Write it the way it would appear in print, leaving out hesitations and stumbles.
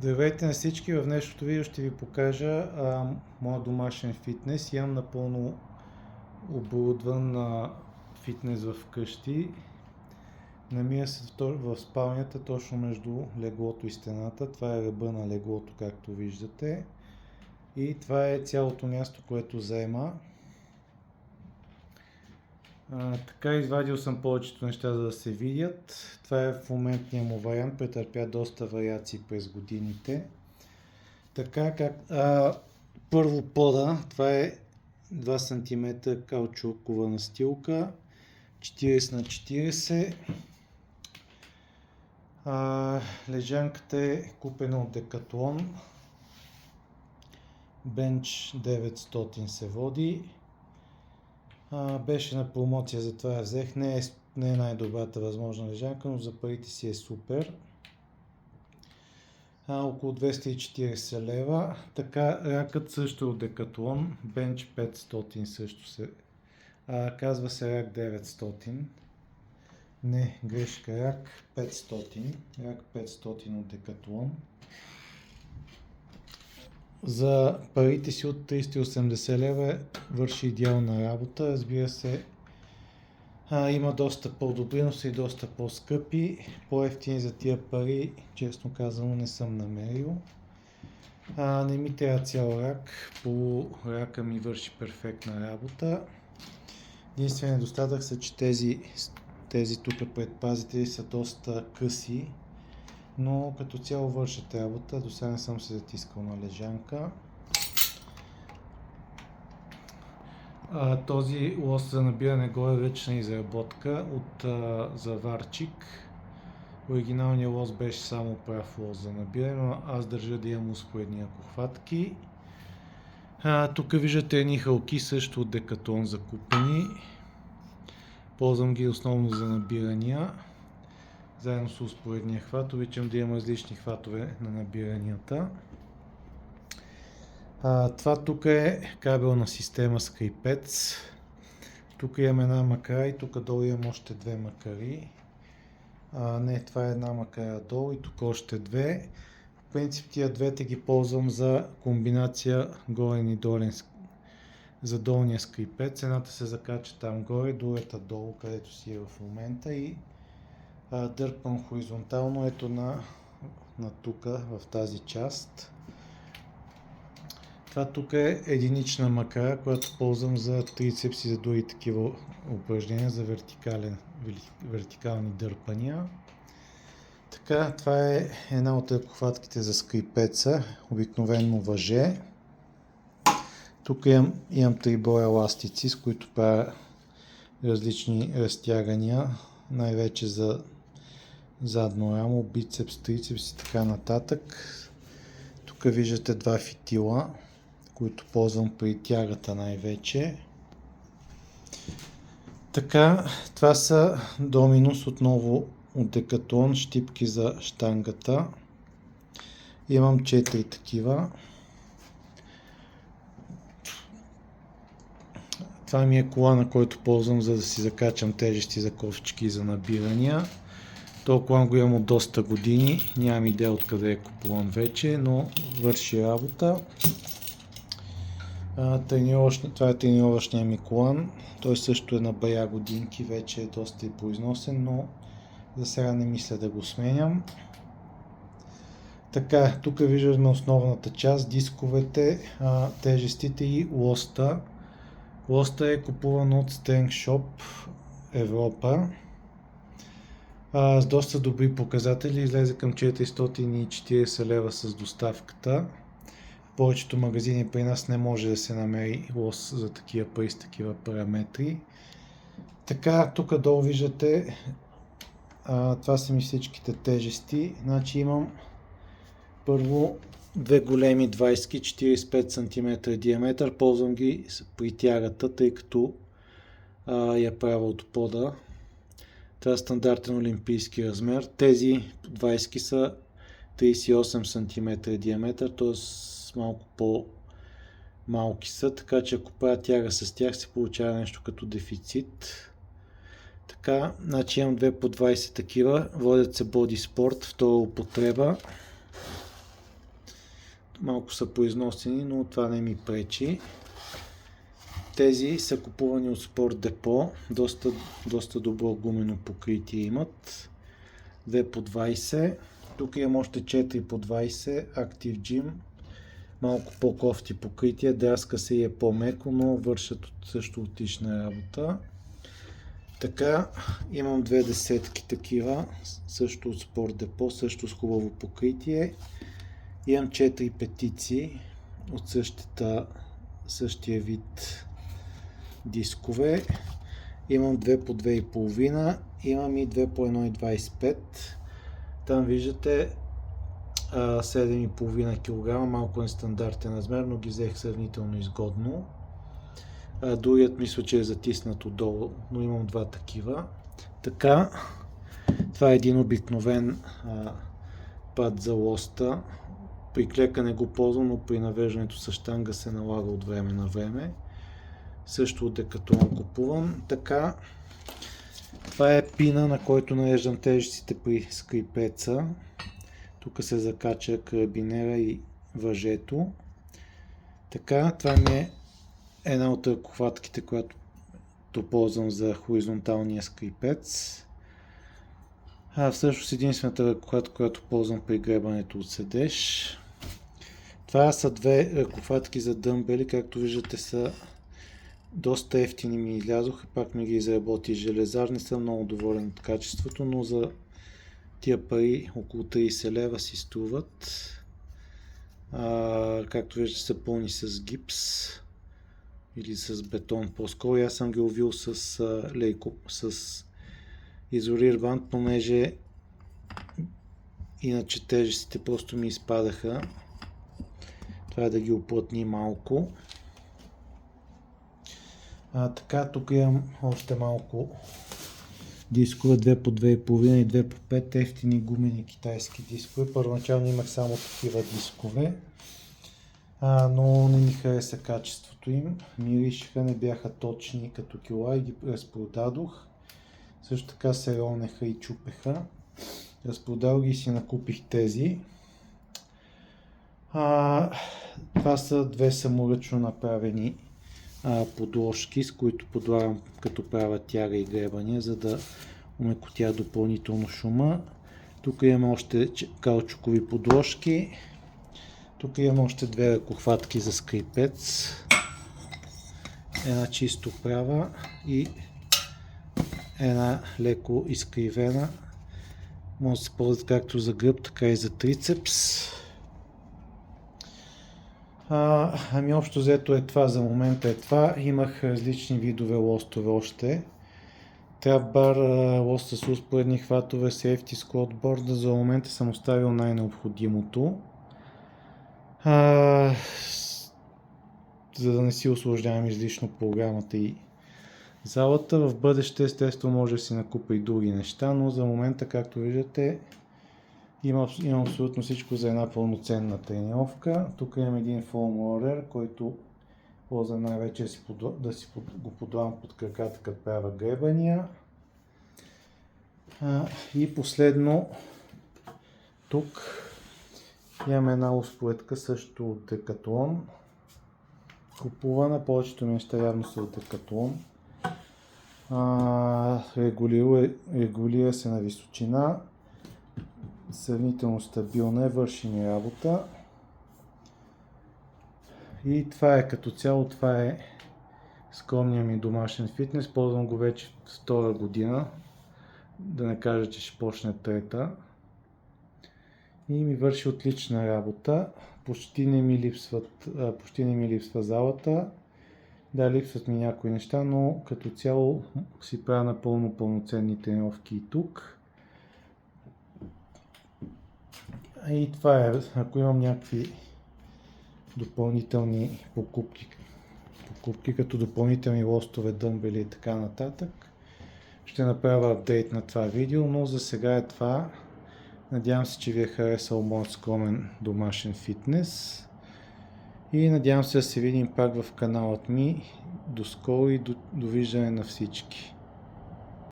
Здравейте на всички! В днешното видео ще ви покажа моят домашен фитнес. Имам напълно оборудван фитнес в къщи. Намира се в спалнята, точно между леглото и стената. Това е ръба на леглото, както виждате. И това е цялото място, което заема. Така извадил съм повечето неща, за да се видят. Това е в моментния му вариант, претърпя доста вариации през годините. Така първо пода, това е 2 см каучукова настилка, 40 на 40. Лежанката е купена от Decathlon, Bench 900 се води. Беше на промоция, затова я взех. Не е най-добрата възможна лежанка, но за парите си е супер. Около 240 лева. Така, ракът също е от Decathlon, Bench 500 също се... казва се рак 900. Не, грешка, рак 500. Рак 500 от Decathlon. За парите си от 380 лева върши идеална работа. Разбира се, има доста по-добри, но са и доста по-скъпи. По-евтини за тия пари, честно казано, не съм намерил. Не ми трябва цял рак. По рака ми върши перфектна работа. Единственият недостатък са, че тези тук предпазители са доста къси, но като цяло вършат работа. До сега не съм се затискал на лежанка. Този лост за набиране горе е ръчна изработка от заварчик. Оригиналният лост беше само прав лост за набиране, но аз държа да имам успоредни хватки. Тук виждате едни хълки също от Decathlon закупени. Ползвам ги основно за набирания, заедно с успоредния хват. Обичам да имам различни хватове на набиранията. Това тук е кабелна система Скрипец. Тук имам една макара и тук долу имам още две макари. Не, това е една макара долу и тук още две. В принцип тия двете ги ползвам за комбинация горен и долен, за долния скрипец. Едната се закача там горе, другата долу, където си е в момента, и дърпам хоризонтално ето на тук, в тази част. Това тук е единична макара, която ползвам за трицепс и за други такива упражнения за вертикални дърпания. Така, това е една от ръкохватките за скрипеца, обикновено въже. Тук имам 3 броя еластици, с които правя различни разтягания, най-вече за задно рамо, бицепс, трицепс и така нататък. Тук виждате 2 фитила, които ползвам при тягата най-вече. Така, това са Dominus отново от Decathlon, щипки за щангата. Имам 4 такива. Това ми е кола, на който ползвам, за да си закачам тежести за ковчики и за набирания. Този колан го имам от доста години, нямам идея откъде е купуван вече, но върши работа. Това е тренировъчния ми колан. Той също е на бая годинки, вече е доста и произносен, но за сега не мисля да го сменям. Така, тук виждаме основната част, дисковете, тежестите и лоста. Лоста е купуван от Strength Shop Европа. С доста добри показатели, излезе към 440 лева с доставката. В повечето магазини при нас не може да се намери лост за такива пари с такива параметри. Така, тук долу виждате, това са ми всичките тежести. Значи имам първо две големи 20 45 см диаметър, ползвам ги при тягата, тъй като я правя от пода. Това е стандартен олимпийски размер. Тези 20 са 38 см диаметър, т.е. малко по-малки са, така че ако правя тяга с тях се получава нещо като дефицит. Така, значи имам 2 по 20 такива, водят се Body Sport, втора употреба. малко са произносени, но това не ми пречи. Тези са купувани от Sport Depot, доста добро гумено покритие имат. 2 по 20. Тук имам още 4 по 20, Active Gym. Малко по-кофти покритие, драска се и е по-меко, но вършат също отлична работа. Така, имам 2 десетки такива, също от Sport Depot, също с хубаво покритие. Имам 4 петици от същия вид дискове. Имам 2 по 2,5, имам и 2 по 1,25. Там виждате 7,5 кг, малко нестандартен размер, но ги взех сравнително изгодно. Другият мисля, че е затиснат отдолу, но имам 2 такива. Така, това е един обикновен пад за лоста. При клекане го ползвам, но при навеждането с щанга се налага от време на време. Също от Decathlon купувам. Така, това е пина, на който нареждам тежестите при скрипеца. Тук се закача карабинера и въжето. Така, това ми е една от ръкохватките, която ползвам за хоризонталния скрипец. Всъщност единствената ръкохватка, която ползвам при гребането от седеж. Това са 2 ръкохватки за дъмбели, както виждате са доста ефтини ми излязоха, пак ми ги изработи железар, не съм много доволен от качеството, но за тия пари около 30 лева си струват. Както виждате са пълни с гипс или с бетон по-скоро. Аз съм ги увил с изолир бант, понеже иначе тежестите просто ми изпадаха. Трябва да ги оплътни малко. Така, тук имам още малко дискове, 2 по 2,5 и 2 по 5 ефтини гумени китайски дискове. Първоначално имах само такива дискове, но не ми хареса качеството им. Миришеха, не бяха точни като кила и ги разпродадох. Също така се ронеха и чупеха. Разпродал ги и си накупих тези. Това са 2 саморъчно направени подложки, с които подлагам като правя тяга и гребания, за да умекотя допълнително шума. Тук имаме още каучукови подложки. Тук имаме още 2 ръкохватки за скрипец. Една чисто права и една леко изкривена. Може да се ползват както за гръб, така и за трицепс. Ами общо взето е това, за момента е това. Имах различни видове лостове още. Трапбар, лост с успоредни хватове, сейфти, скотборда. За момента съм оставил най-необходимото. За да не си усложнявам излишно програмата и залата. В бъдеще естествено може да си накупя и други неща, но за момента, както виждате, имам абсолютно всичко за една пълноценна тренировка. Тук имам един foam roller, който ползвам най-вече да си го подлагам под краката, като правя гребания. И последно, тук имам една успоредка също от Decathlon. Купувана, повечето неща явно са от Decathlon. Регулира се на височина. Сравнително стабилна е, върши ми работа. И това е като цяло, това е скромният ми домашен фитнес. Ползвам го вече 2 година, да не кажа, че ще почне 3-та. И ми върши отлична работа. Почти не ми липсва залата. Да, липсват ми някои неща, но като цяло си правя напълно пълноценни тренировки и тук. И това е, ако имам някакви допълнителни покупки като допълнителни лостове, дъмбели и така нататък, ще направя апдейт на това видео, но за сега е това. Надявам се, че ви е харесал моят скромен домашен фитнес и надявам се да се видим пак в каналът ми. До скоро и довиждане на всички!